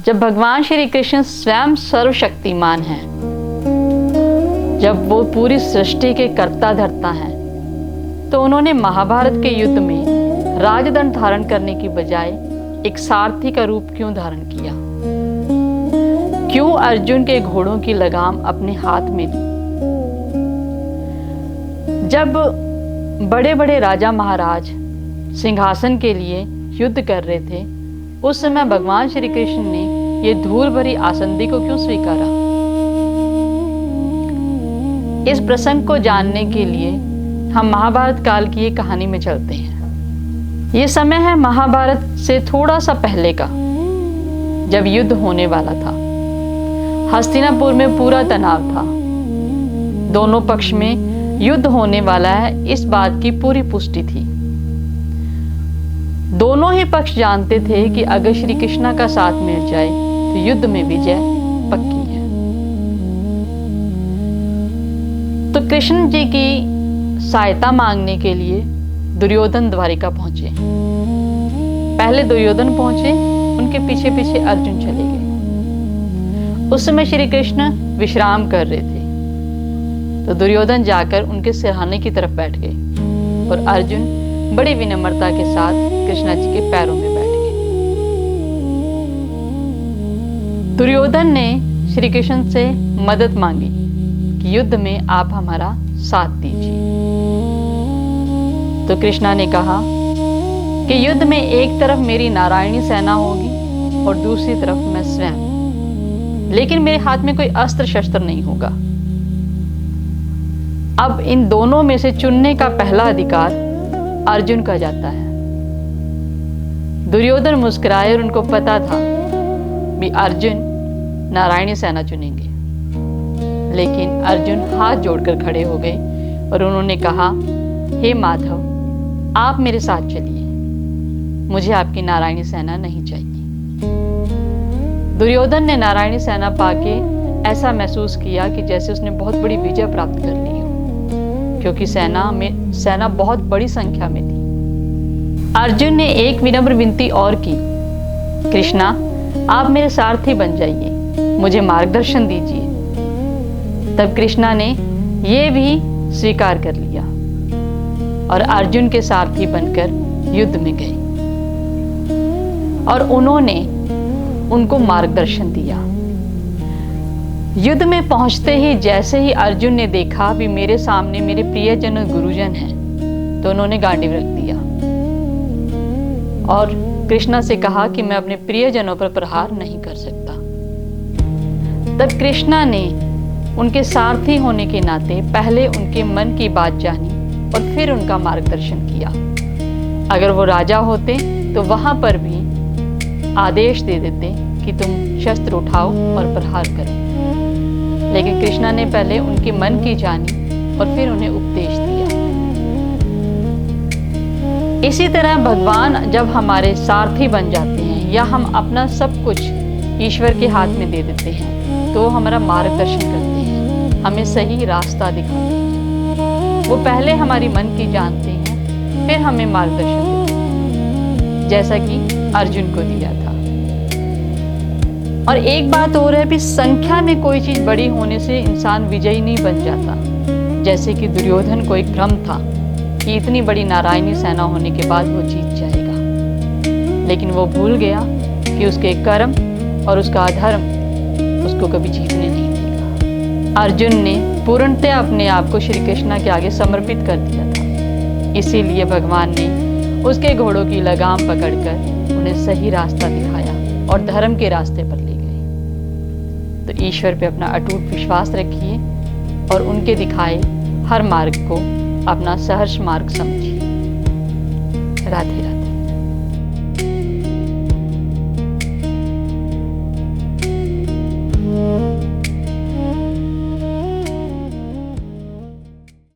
जब भगवान श्री कृष्ण स्वयं सर्वशक्तिमान हैं, जब वो पूरी सृष्टि के कर्ता धर्ता हैं, तो उन्होंने महाभारत के युद्ध में राजदंड धारण करने की बजाय एक सारथी का रूप क्यों धारण किया? क्यों अर्जुन के घोड़ों की लगाम अपने हाथ में ली? जब बड़े बड़े राजा महाराज सिंहासन के लिए युद्ध कर रहे थे, उस समय भगवान श्री कृष्ण ने ये धूल भरी आसंदी को क्यों स्वीकारा? इस प्रसंग को जानने के लिए हम महाभारत काल की एक कहानी में चलते हैं। ये समय है महाभारत से थोड़ा सा पहले का, जब युद्ध होने वाला था। हस्तिनापुर में पूरा तनाव था। दोनों पक्ष में युद्ध होने वाला है, इस बात की पूरी पुष्टि थी। दोनों ही पक्ष जानते थे कि अगर श्री कृष्ण का साथ मिल जाए तो युद्ध में विजय पक्की है। तो कृष्ण जी की सहायता मांगने के लिए दुर्योधन द्वारिका पहुंचे। पहले दुर्योधन पहुंचे, उनके पीछे पीछे अर्जुन चले गए। उस समय श्री कृष्ण विश्राम कर रहे थे, तो दुर्योधन जाकर उनके सिरहाने की तरफ बैठ गए और अर्जुन बड़ी विनम्रता के साथ कृष्ण जी के पैरों में बैठ गए। दुर्योधन ने श्री कृष्ण से मदद मांगी कि युद्ध में आप हमारा साथ दीजिए। तो कृष्णा ने कहा कि युद्ध में एक तरफ मेरी नारायणी सेना होगी और दूसरी तरफ मैं स्वयं, लेकिन मेरे हाथ में कोई अस्त्र शस्त्र नहीं होगा। अब इन दोनों में से चुनने का पहला अधिकार अर्जुन का जाता है। दुर्योधन मुस्कुराए और उनको पता था कि अर्जुन नारायणी सेना चुनेंगे, लेकिन अर्जुन हाथ जोड़कर खड़े हो गए और उन्होंने कहा, हे माधव, आप मेरे साथ चलिए, मुझे आपकी नारायणी सेना नहीं चाहिए। दुर्योधन ने नारायणी सेना पाके ऐसा महसूस किया कि जैसे उसने बहुत बड़ी विजय प्राप्त कर ली हो, क्योंकि सेना बहुत बड़ी संख्या में थी। अर्जुन ने एक विनम्र विनती और की, कृष्णा, आप मेरे सारथी बन जाइए, मुझे मार्गदर्शन दीजिए। तब कृष्णा ने यह भी स्वीकार कर लिया और अर्जुन के सारथी बनकर युद्ध में गए और उन्होंने उनको मार्गदर्शन दिया। युद्ध में पहुंचते ही जैसे ही अर्जुन ने देखा भी मेरे सामने मेरे प्रियजन और गुरुजन हैं, तो उन्होंने गांडीव रख दिया और कृष्णा से कहा कि मैं अपने प्रियजनों पर प्रहार नहीं कर सकता। तब कृष्णा ने उनके सारथी होने के नाते पहले उनके मन की बात जानी और फिर उनका मार्गदर्शन किया। अगर वो राजा होते तो वहां पर भी आदेश दे देते कि तुम शस्त्र उठाओ और प्रहार करो, लेकिन कृष्णा ने पहले उनके मन की जानी और फिर उन्हें उपदेश दिया। इसी तरह भगवान जब हमारे सारथी बन जाते हैं या हम अपना सब कुछ ईश्वर के हाथ में दे देते हैं, तो हमारा मार्गदर्शन करते हैं, हमें सही रास्ता दिखाते हैं। वो पहले हमारी मन की जानते हैं, फिर हमें मार्गदर्शन देते हैं, जैसा कि अर्जुन को दिया था। और एक बात और है भी, संख्या में कोई चीज बड़ी होने से इंसान विजयी नहीं बन जाता। जैसे कि दुर्योधन को एक भ्रम था कि इतनी बड़ी नारायणी सेना होने के बाद वो जीत जाएगा, लेकिन वो भूल गया कि उसके कर्म और उसका अधर्म उसको कभी जीतने नहीं देगा। अर्जुन ने पूर्णतः अपने आप को श्री कृष्ण के आगे समर्पित कर दिया था, इसीलिए भगवान ने उसके घोड़ों की लगाम पकड़कर उन्हें सही रास्ता दिखाया और धर्म के रास्ते पर ले गए। तो ईश्वर पे अपना अटूट विश्वास रखिए और उनके दिखाए हर मार्ग को अपना सहर्ष मार्ग समझिए। राधे राधे।